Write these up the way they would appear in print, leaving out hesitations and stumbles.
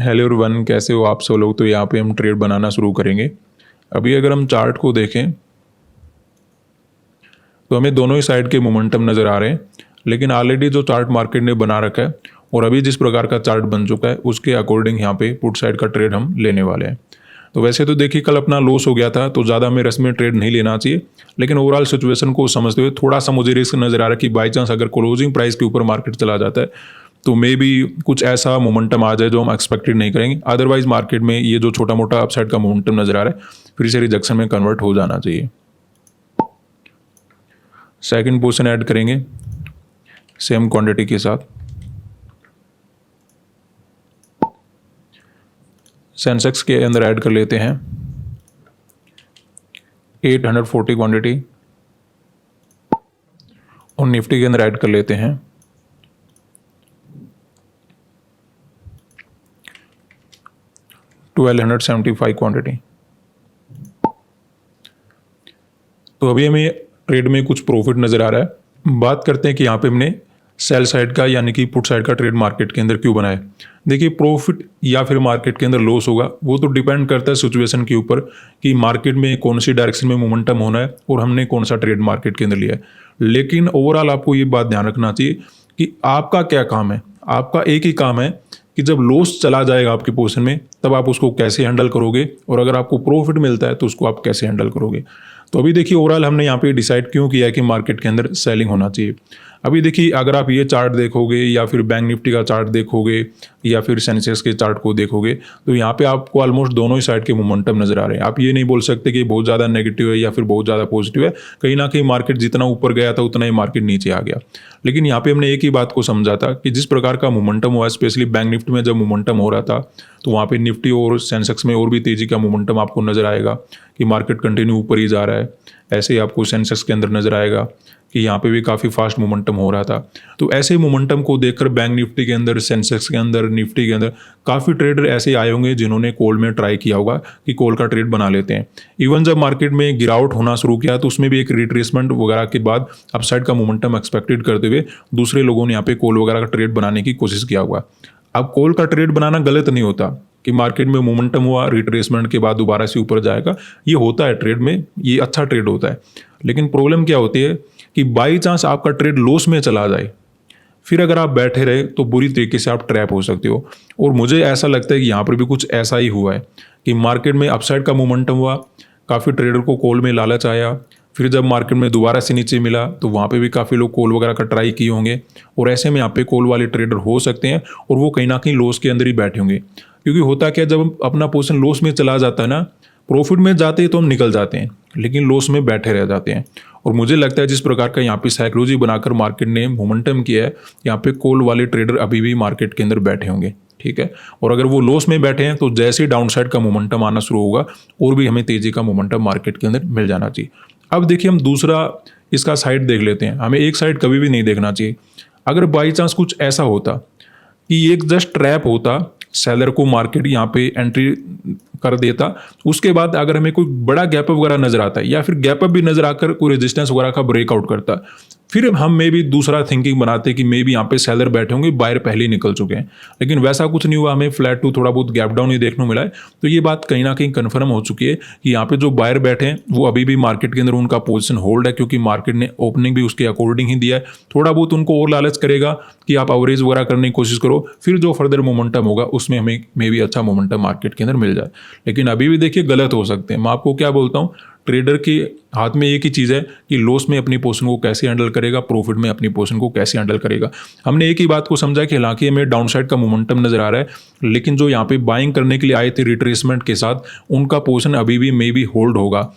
Hello everyone, कैसे हो आप सब लोग। तो यहाँ पे हम ट्रेड बनाना शुरू करेंगे। अभी अगर हम चार्ट को देखें तो हमें दोनों ही साइड के मोमेंटम नज़र आ रहे हैं, लेकिन ऑलरेडी जो चार्ट मार्केट ने बना रखा है और अभी जिस प्रकार का चार्ट बन चुका है उसके अकॉर्डिंग यहाँ पे पुट साइड का ट्रेड हम लेने वाले हैं। तो वैसे तो देखिए कल अपना लॉस हो गया था, तो ज़्यादा हमें रस में ट्रेड नहीं लेना चाहिए, लेकिन ओवरऑल सिचुएशन को समझते हुए थोड़ा सा मुझे रिस्क नज़र आ रहा है कि बाई चांस अगर क्लोजिंग प्राइस के ऊपर मार्केट चला जाता है तो मे बी कुछ ऐसा मोमेंटम आ जाए जो हम एक्सपेक्टेड नहीं करेंगे। अदरवाइज मार्केट में ये जो छोटा मोटा अपसाइड का मोमेंटम नज़र आ रहा है फिर से रिजेक्शन में कन्वर्ट हो जाना चाहिए। सेकंड पोजीशन ऐड करेंगे सेम क्वांटिटी के साथ। सेंसेक्स के अंदर ऐड कर लेते हैं 840 क्वांटिटी और निफ्टी के अंदर ऐड कर लेते हैं 1275 क्वांटिटी। तो अभी हमें ट्रेड में कुछ प्रॉफिट नज़र आ रहा है। बात करते हैं कि यहाँ पे हमने सेल साइड का यानी कि पुट साइड का ट्रेड मार्केट के अंदर क्यों बनाए। देखिए प्रॉफिट या फिर मार्केट के अंदर लॉस होगा वो तो डिपेंड करता है सिचुएशन के ऊपर कि मार्केट में कौन सी डायरेक्शन में मोमेंटम होना है और हमने कौन सा ट्रेड मार्केट के अंदर लिया है। लेकिन ओवरऑल आपको ये बात ध्यान रखना चाहिए कि आपका क्या काम है। आपका एक ही काम है कि जब लॉस चला जाएगा आपकी पोजीशन में तब आप उसको कैसे हैंडल करोगे, और अगर आपको प्रॉफिट मिलता है तो उसको आप कैसे हैंडल करोगे। तो अभी देखिए ओवरऑल हमने यहाँ पे डिसाइड क्यों किया है कि मार्केट के अंदर सेलिंग होना चाहिए। अभी देखिए अगर आप ये चार्ट देखोगे या फिर बैंक निफ्टी का चार्ट देखोगे या फिर सेंसेक्स के चार्ट को देखोगे तो यहाँ पे आपको ऑलमोस्ट दोनों ही साइड के मोमेंटम नजर आ रहे हैं। आप ये नहीं बोल सकते कि बहुत ज़्यादा नेगेटिव है या फिर बहुत ज़्यादा पॉजिटिव है। कहीं ना कहीं मार्केट जितना ऊपर गया था उतना ही मार्केट नीचे आ गया। लेकिन यहाँ पे हमने एक ही बात को समझा था कि जिस प्रकार का मोमेंटम हुआ, स्पेशली बैंक निफ्टी में जब मोमेंटम हो रहा था तो वहाँ पे निफ्टी और सेंसेक्स में और भी तेज़ी का मोमेंटम आपको नजर आएगा कि मार्केट कंटिन्यू ऊपर ही जा रहा है। ऐसे ही आपको सेंसेक्स के अंदर नजर आएगा कि यहाँ पे भी काफ़ी फास्ट मोमेंटम हो रहा था। तो ऐसे मोमेंटम को देखकर बैंक निफ्टी के अंदर, सेंसेक्स के अंदर, निफ्टी के अंदर काफ़ी ट्रेडर ऐसे आए होंगे जिन्होंने कॉल में ट्राई किया होगा कि कॉल का ट्रेड बना लेते हैं। इवन जब मार्केट में गिरावट होना शुरू किया तो उसमें भी एक रिट्रेसमेंट वगैरह के बाद अपसाइड का मोमेंटम एक्सपेक्टेड करते हुए दूसरे लोगों ने यहाँ पे कॉल वगैरह का ट्रेड बनाने की कोशिश किया होगा। अब कॉल का ट्रेड बनाना गलत नहीं होता कि मार्केट में मोमेंटम हुआ, रिट्रेसमेंट के बाद दोबारा से ऊपर जाएगा, ये होता है ट्रेड में, ये अच्छा ट्रेड होता है। लेकिन प्रॉब्लम क्या होती है कि बाई चांस आपका ट्रेड लॉस में चला जाए, फिर अगर आप बैठे रहे तो बुरी तरीके से आप ट्रैप हो सकते हो। और मुझे ऐसा लगता है कि यहाँ पर भी कुछ ऐसा ही हुआ है कि मार्केट में अपसाइड का मोमेंटम हुआ, काफ़ी ट्रेडर को कॉल में लालच आया, फिर जब मार्केट में दोबारा से नीचे मिला तो वहाँ पे भी काफ़ी लोग कॉल वगैरह का ट्राई किए होंगे और ऐसे में यहाँ पे कॉल वाले ट्रेडर हो सकते हैं और वो कहीं ना कहीं लॉस के अंदर ही बैठे होंगे। क्योंकि होता क्या, जब अपना पोजीशन लॉस में चला जाता है ना, प्रॉफिट में जाते हैं तो हम निकल जाते हैं लेकिन लॉस में बैठे रह जाते हैं। और मुझे लगता है जिस प्रकार का यहाँ पे साइकोलॉजी बनाकर मार्केट ने मोमेंटम किया है, यहाँ पे कॉल वाले ट्रेडर अभी भी मार्केट के अंदर बैठे होंगे, ठीक है। और अगर वो लॉस में बैठे हैं तो जैसे ही डाउन साइड का मोमेंटम आना शुरू होगा और भी हमें तेजी का मोमेंटम मार्केट के अंदर मिल जाना चाहिए। अब देखिए हम दूसरा इसका साइड देख लेते हैं। हमें एक साइड कभी भी नहीं देखना चाहिए। अगर बाई चांस कुछ ऐसा होता कि एक जस्ट ट्रैप होता, सेलर को मार्केट यहाँ पे एंट्री कर देता, उसके बाद अगर हमें कोई बड़ा गैप अप वगैरह नजर आता है या फिर गैप अप भी नजर आकर कोई रेजिस्टेंस वगैरह का ब्रेकआउट करता, फिर हम मे भी दूसरा थिंकिंग बनाते कि मे भी यहाँ पे सेलर बैठे होंगे, बायर पहले ही निकल चुके हैं। लेकिन वैसा कुछ नहीं हुआ, हमें फ्लैट टू थोड़ा बहुत गैप डाउन ही देखने को मिला है। तो ये बात कहीं ना कहीं कंफर्म हो चुकी है कि यहाँ पे जो बायर बैठे हैं वो अभी भी मार्केट के अंदर उनका पोजीशन होल्ड है, क्योंकि मार्केट ने ओपनिंग भी उसके अकॉर्डिंग ही दिया है। थोड़ा बहुत उनको और लालच करेगा कि आप एवरेज वगैरह करने की कोशिश करो, फिर जो फर्दर मोमेंटम होगा उसमें हमें मे भी अच्छा मोमेंटम मार्केट के अंदर मिल जाए। लेकिन अभी भी देखिए गलत हो सकते हैं। मैं आपको क्या बोलता हूँ, ट्रेडर के हाथ में एक ही चीज़ है कि लॉस में अपनी पोजीशन को कैसे हैंडल करेगा, प्रॉफिट में अपनी पोजीशन को कैसे हैंडल करेगा। हमने एक ही बात को समझा कि हालांकि हमें डाउन साइड का मोमेंटम नजर आ रहा है, लेकिन जो यहाँ पे बाइंग करने के लिए आए थे रिट्रेसमेंट के साथ, उनका पोजीशन अभी भी मे बी होल्ड होगा।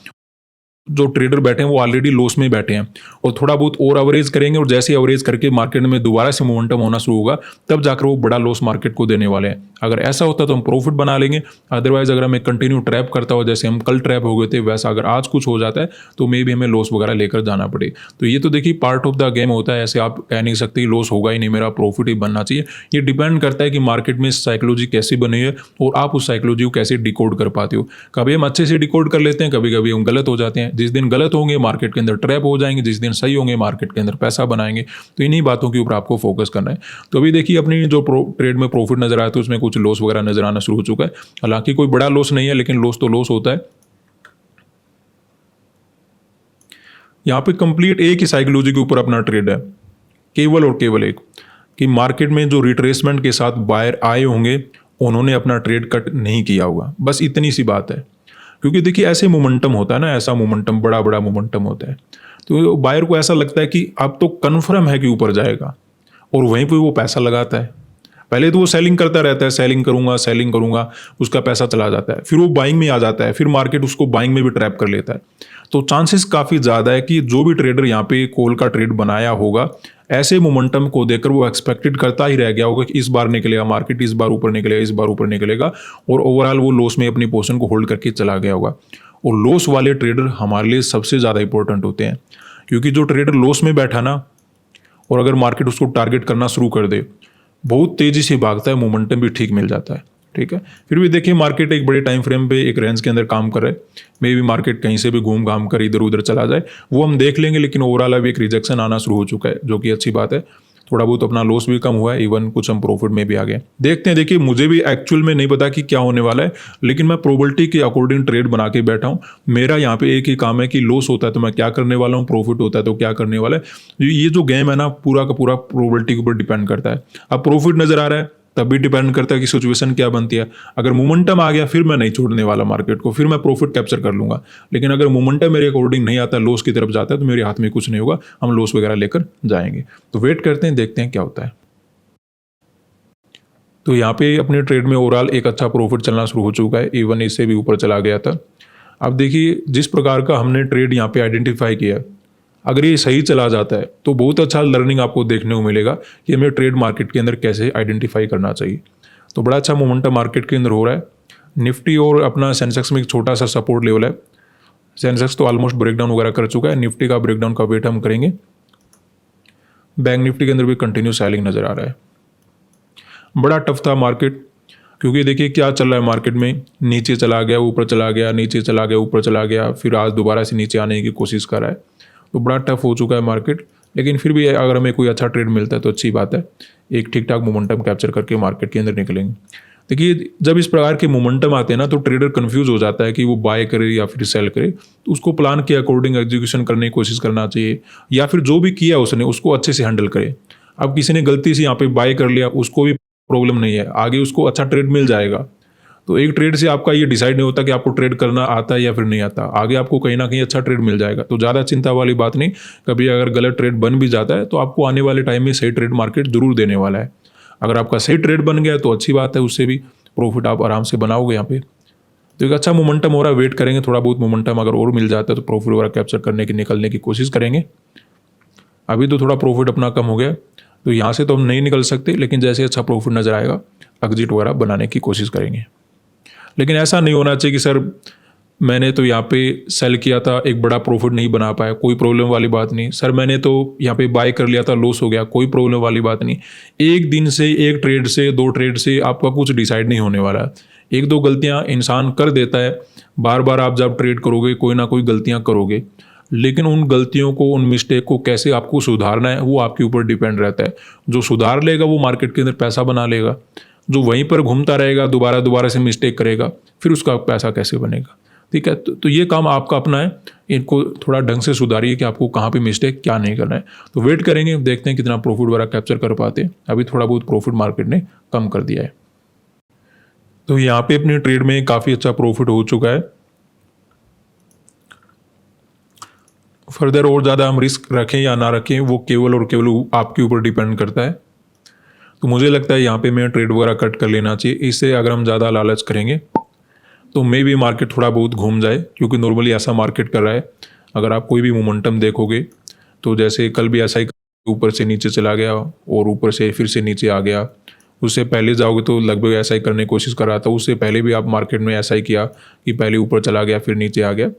जो ट्रेडर बैठे हैं वो ऑलरेडी लॉस में बैठे हैं और थोड़ा बहुत और एवरेज करेंगे और जैसे एवरेज करके मार्केट में दोबारा से मोमेंटम होना शुरू होगा तब जाकर वो बड़ा लॉस मार्केट को देने वाले हैं। अगर ऐसा होता तो हम प्रॉफिट बना लेंगे। अदरवाइज अगर हमें कंटिन्यू ट्रैप करता हो, जैसे हम कल ट्रैप हो गए थे, वैसा अगर आज कुछ हो जाता है तो मे भी हमें लॉस वगैरह लेकर जाना पड़े। तो ये तो देखिए पार्ट ऑफ द गेम होता है। ऐसे आप कह नहीं सकते लॉस होगा ही नहीं, मेरा प्रॉफिट ही बनना चाहिए। ये डिपेंड करता है कि मार्केट में साइकोलॉजी कैसी बनी है और आप उस साइकोलॉजी को कैसे डिकोड कर पाते हो। कभी हम अच्छे से डिकोड कर लेते हैं, कभी कभी हम गलत हो जाते हैं। जिस दिन गलत होंगे मार्केट के अंदर ट्रैप हो जाएंगे, जिस दिन सही होंगे मार्केट के अंदर पैसा बनाएंगे। तो इन्हीं बातों के ऊपर आपको फोकस करना है। तो अभी देखिए अपनी जो ट्रेड में प्रॉफिट नजर आया तो उसमें कुछ लॉस वगैरह नजर आना शुरू हो चुका है। हालांकि कोई बड़ा लॉस नहीं है, लेकिन लॉस तो लॉस होता है। यहाँ पे कंप्लीट एक ही साइकोलॉजी के ऊपर अपना ट्रेड है, केवल और केवल एक, कि मार्केट में जो रिट्रेसमेंट के साथ बायर आए होंगे उन्होंने अपना ट्रेड कट नहीं किया होगा, बस इतनी सी बात है। क्योंकि देखिए ऐसे मोमेंटम होता है ना, ऐसा मोमेंटम, बड़ा बड़ा मोमेंटम होता है, तो बायर को ऐसा लगता है कि अब तो कन्फर्म है कि ऊपर जाएगा, और वहीं पे वो पैसा लगाता है। पहले तो वो सेलिंग करता रहता है, सेलिंग करूंगा, उसका पैसा चला जाता है, फिर वो बाइंग में आ जाता है, फिर मार्केट उसको बाइंग में भी ट्रैप कर लेता है। तो चांसेस काफ़ी ज़्यादा है कि जो भी ट्रेडर यहाँ पे कॉल का ट्रेड बनाया होगा, ऐसे मोमेंटम को देखकर वो एक्सपेक्टेड करता ही रह गया होगा कि इस बार निकलेगा मार्केट, इस बार ऊपर निकलेगा, इस बार ऊपर निकलेगा, और ओवरऑल वो लॉस में अपनी पोजीशन को होल्ड करके चला गया होगा। और लॉस वाले ट्रेडर हमारे लिए सबसे ज़्यादा इंपॉर्टेंट होते हैं, क्योंकि जो ट्रेडर लॉस में बैठा ना, और अगर मार्केट उसको टारगेट करना शुरू कर दे, बहुत तेज़ी से भागता है, मोमेंटम भी ठीक मिल जाता है। ठीक है, फिर भी देखिए मार्केट एक बड़े टाइम फ्रेम पे एक रेंज के अंदर काम कर रहा है। मे भी मार्केट कहीं से भी घूम घाम कर इधर उधर चला जाए, वो हम देख लेंगे, लेकिन ओवरऑल अभी एक रिजेक्शन आना शुरू हो चुका है, जो कि अच्छी बात है। थोड़ा बहुत अपना लॉस भी कम हुआ है, इवन कुछ हम प्रॉफिट में भी आ गए। देखते हैं, देखिए मुझे भी एक्चुअल में नहीं पता कि क्या होने वाला है, लेकिन मैं प्रोबेबिलिटी के अकॉर्डिंग ट्रेड बना के बैठा हूँ। मेरा यहाँ पे एक ही काम है कि लॉस होता है तो मैं क्या करने वाला हूँ, प्रॉफिट होता है तो क्या करने वाला है। ये जो गेम है ना, पूरा का पूरा प्रोबेबिलिटी के ऊपर डिपेंड करता है। अब प्रॉफिट नजर आ रहा है तब भी डिपेंड करता है कि सिचुएशन क्या बनती है। अगर मोमेंटम आ गया फिर मैं नहीं छोड़ने वाला मार्केट को, फिर मैं प्रॉफिट कैप्चर कर लूंगा। लेकिन अगर मोमेंटम मेरे अकॉर्डिंग नहीं आता, लॉस की तरफ जाता है, तो मेरे हाथ में कुछ नहीं होगा, हम लॉस वगैरह लेकर जाएंगे। तो वेट करते हैं, देखते हैं क्या होता है। तो यहाँ पे अपने ट्रेड में ओवरऑल एक अच्छा प्रॉफिट चलना शुरू हो चुका है, इवन इससे भी ऊपर चला गया था। अब देखिए जिस प्रकार का हमने ट्रेड यहाँ पे आइडेंटिफाई किया, अगर ये सही चला जाता है तो बहुत अच्छा लर्निंग आपको देखने को मिलेगा कि हमें ट्रेड मार्केट के अंदर कैसे आइडेंटिफाई करना चाहिए। तो बड़ा अच्छा मोमेंटम मार्केट के अंदर हो रहा है। निफ्टी और अपना सेंसेक्स में एक छोटा सा सपोर्ट लेवल है। सेंसेक्स तो ऑलमोस्ट ब्रेकडाउन वगैरह कर चुका है, निफ्टी का ब्रेकडाउन का वेट हम करेंगे। बैंक निफ्टी के अंदर भी कंटिन्यू सेलिंग नजर आ रहा है। बड़ा टफ था मार्केट, क्योंकि देखिए क्या चल रहा है मार्केट में, नीचे चला गया, ऊपर चला गया, नीचे चला गया, ऊपर चला गया, फिर आज दोबारा से नीचे आने की कोशिश कर रहा है। तो बड़ा टफ हो चुका है मार्केट, लेकिन फिर भी अगर हमें कोई अच्छा ट्रेड मिलता है तो अच्छी बात है। एक ठीक ठाक मोमेंटम कैप्चर करके मार्केट के अंदर निकलेंगे। देखिए जब इस प्रकार के मोमेंटम आते हैं ना, तो ट्रेडर कंफ्यूज हो जाता है कि वो बाय करे या फिर सेल करे। तो उसको प्लान के अकॉर्डिंग एग्जीक्यूशन करने की कोशिश करना चाहिए, या फिर जो भी किया उसने उसको अच्छे से हैंडल करे। अब किसी ने गलती से यहाँ पे बाय कर लिया, उसको भी प्रॉब्लम नहीं है, आगे उसको अच्छा ट्रेड मिल जाएगा। तो एक ट्रेड से आपका ये डिसाइड नहीं होता कि आपको ट्रेड करना आता है या फिर नहीं आता, आगे आपको कहीं ना कहीं अच्छा ट्रेड मिल जाएगा। तो ज़्यादा चिंता वाली बात नहीं, कभी अगर गलत ट्रेड बन भी जाता है तो आपको आने वाले टाइम में सही ट्रेड मार्केट जरूर देने वाला है। अगर आपका सही ट्रेड बन गया तो अच्छी बात है, उससे भी प्रॉफिट आप आराम से बनाओगे यहाँ पे। तो एक अच्छा मोमेंटम हो रहा है, वेट करेंगे, थोड़ा बहुत मोमेंटम अगर और मिल जाता है तो प्रॉफिट वगैरह कैप्चर करने की निकलने की कोशिश करेंगे। अभी तो थोड़ा प्रॉफिट अपना कम हो गया, तो यहाँ से तो हम नहीं निकल सकते, लेकिन जैसे अच्छा प्रॉफिट नजर आएगा एग्जिट वगैरह बनाने की कोशिश करेंगे। लेकिन ऐसा नहीं होना चाहिए कि सर मैंने तो यहाँ पे सेल किया था, एक बड़ा प्रॉफिट नहीं बना पाया, कोई प्रॉब्लम वाली बात नहीं। सर मैंने तो यहाँ पे बाय कर लिया था, लॉस हो गया, कोई प्रॉब्लम वाली बात नहीं। एक दिन से, एक ट्रेड से, दो ट्रेड से आपका कुछ डिसाइड नहीं होने वाला है। एक दो गलतियाँ इंसान कर देता है, बार बार आप जब ट्रेड करोगे कोई ना कोई गलतियाँ करोगे, लेकिन उन गलतियों को, उन मिस्टेक को कैसे आपको सुधारना है वो आपके ऊपर डिपेंड रहता है। जो सुधार लेगा वो मार्केट के अंदर पैसा बना लेगा, जो वहीं पर घूमता रहेगा, दोबारा दोबारा से मिस्टेक करेगा, फिर उसका पैसा कैसे बनेगा। ठीक है, तो ये काम आपका अपना है, इनको थोड़ा ढंग से सुधारिए कि आपको कहाँ पे मिस्टेक, क्या नहीं करना है। तो वेट करेंगे, देखते हैं कितना प्रॉफिट वगैरह कैप्चर कर पाते हैं। अभी थोड़ा बहुत प्रॉफिट मार्केट ने कम कर दिया है। तो यहाँ पे अपने ट्रेड में काफ़ी अच्छा प्रॉफिट हो चुका है। फर्दर और ज़्यादा हम रिस्क रखें या ना रखें वो केवल और केवल आपके ऊपर डिपेंड करता है। तो मुझे लगता है यहाँ पे मैं ट्रेड वगैरह कट कर लेना चाहिए। इससे अगर हम ज़्यादा लालच करेंगे तो मे भी मार्केट थोड़ा बहुत घूम जाए, क्योंकि नॉर्मली ऐसा मार्केट कर रहा है। अगर आप कोई भी मोमेंटम देखोगे तो जैसे कल भी ऐसा ही ऊपर से नीचे चला गया और ऊपर से फिर से नीचे आ गया। उससे पहले जाओगे तो लगभग ऐसा ही करने की कोशिश कर रहा था। उससे पहले भी आप मार्केट में ऐसा ही किया कि पहले ऊपर चला गया फिर नीचे आ गया।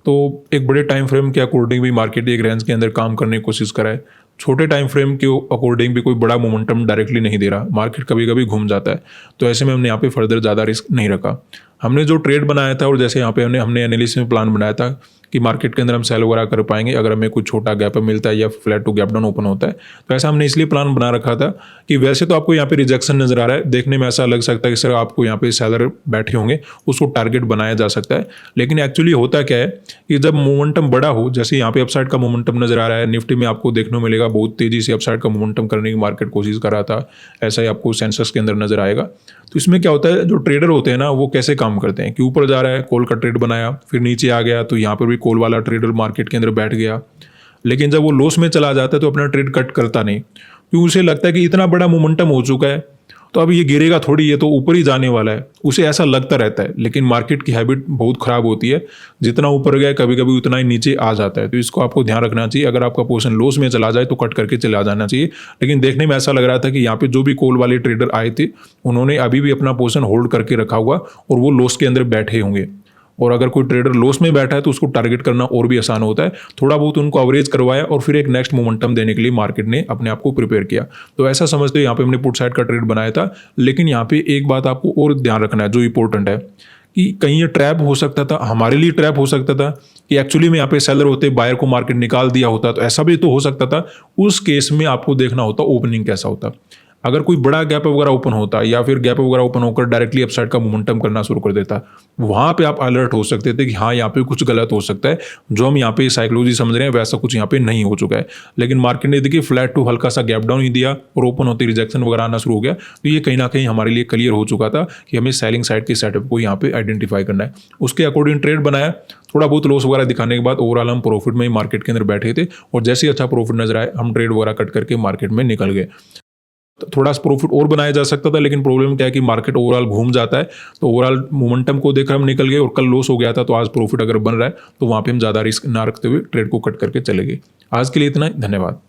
तो एक बड़े टाइम फ्रेम के अकॉर्डिंग भी मार्केट एक रेंज के अंदर काम करने की कोशिश करा है। छोटे टाइम फ्रेम के अकॉर्डिंग भी कोई बड़ा मोमेंटम डायरेक्टली नहीं दे रहा, मार्केट कभी कभी घूम जाता है। तो ऐसे में हमने यहाँ पे फर्दर ज़्यादा रिस्क नहीं रखा। हमने जो ट्रेड बनाया था और जैसे यहाँ पे हमने एनालिसिस में प्लान बनाया था कि मार्केट के अंदर हम सेल वगैरह कर पाएंगे अगर हमें कुछ छोटा गैप मिलता है या flat to gap down open होता है। तो ऐसा हमने इसलिए प्लान बना रखा था कि वैसे तो आपको यहाँ पे रिजेक्शन नजर आ रहा है, देखने में ऐसा लग सकता है कि सर आपको यहाँ पे सेलर बैठे होंगे, उसको टारगेट बनाया जा सकता है, लेकिन एक्चुअली होता क्या है कि जब मोमेंटम बड़ा हो, जैसे यहाँ पे अपसाइड का मोमेंटम नजर आ रहा है, निफ्टी में आपको देखने को मिलेगा बहुत तेजी से अपसाइड का मोमेंटम करने की मार्केट कोशिश कर रहा था, ऐसा ही आपको सेंसेक्स के अंदर नजर आएगा। तो इसमें क्या होता है, जो ट्रेडर होते हैं ना वो कैसे काम करते हैं कि ऊपर जा रहा है, कॉल का ट्रेड बनाया, फिर नीचे आ गया तो यहाँ पर भी कॉल वाला ट्रेडर मार्केट के अंदर बैठ गया, लेकिन जब वो लॉस में चला जाता है तो अपना ट्रेड कट करता नहीं, क्योंकि उसे लगता है कि इतना बड़ा मोमेंटम हो चुका है तो अब ये गिरेगा थोड़ी, ये तो ऊपर ही जाने वाला है, उसे ऐसा लगता रहता है। लेकिन मार्केट की हैबिट बहुत खराब होती है, जितना ऊपर गया कभी कभी उतना ही नीचे आ जाता है। तो इसको आपको ध्यान रखना चाहिए। अगर आपका पोजीशन लॉस में चला जाए तो कट करके चला जाना चाहिए। लेकिन देखने में ऐसा लग रहा था कि यहाँ पे जो भी कॉल वाले ट्रेडर आए थे उन्होंने अभी भी अपना पोजीशन होल्ड करके रखा हुआ और वो लॉस के अंदर बैठे होंगे, और अगर कोई ट्रेडर लॉस में बैठा है तो उसको टारगेट करना और भी आसान होता है। थोड़ा बहुत उनको एवरेज करवाया और फिर एक नेक्स्ट मोमेंटम देने के लिए मार्केट ने अपने आप को प्रिपेयर किया। तो ऐसा समझते हैं यहाँ पे हमने पुट साइड का ट्रेड बनाया था। लेकिन यहाँ पे एक बात आपको और ध्यान रखना है जो इंपॉर्टेंट है कि कहीं ये ट्रैप हो सकता था, हमारे लिए ट्रैप हो सकता था कि एक्चुअली में यहाँ पे सेलर होते, बायर को मार्केट निकाल दिया होता, तो ऐसा भी तो हो सकता था। उस केस में आपको देखना होता ओपनिंग कैसा होता। अगर कोई बड़ा गैप वगैरह ओपन होता या फिर गैप वगैरह ओपन होकर डायरेक्टली अपसाइड का मोमेंटम करना शुरू कर देता, वहाँ पे आप अलर्ट हो सकते थे कि हाँ यहाँ पे कुछ गलत हो सकता है, जो हम यहाँ पे साइकोलॉजी समझ रहे हैं वैसा कुछ यहाँ पे नहीं हो चुका है। लेकिन मार्केट ने देखिए फ्लैट टू हल्का सा गैप डाउन ही दिया और ओपन होते रिजेक्शन वगैरह आना शुरू हो गया। तो ये कहीं ना कहीं हमारे लिए क्लियर हो चुका था कि हमें सेलिंग साइड के सेटअप को यहाँ पे आइडेंटिफाई करना है। उसके अकॉर्डिंग ट्रेड बनाया, थोड़ा बहुत लॉस वगैरह दिखाने के बाद ओवरऑल हम प्रॉफिट में ही मार्केट के अंदर बैठे थे, और जैसे ही अच्छा प्रॉफिट नजर आए हम ट्रेड वगैरह कट करके मार्केट में निकल गए। थोड़ा सा प्रॉफिट और बनाया जा सकता था, लेकिन प्रॉब्लम क्या है कि मार्केट ओवरऑल घूम जाता है, तो ओवरऑल मोमेंटम को देखकर हम निकल गए और कल लॉस हो गया था, तो आज प्रॉफिट अगर बन रहा है तो वहाँ पे हम ज़्यादा रिस्क ना रखते हुए ट्रेड को कट करके चले गए। आज के लिए इतना ही, धन्यवाद।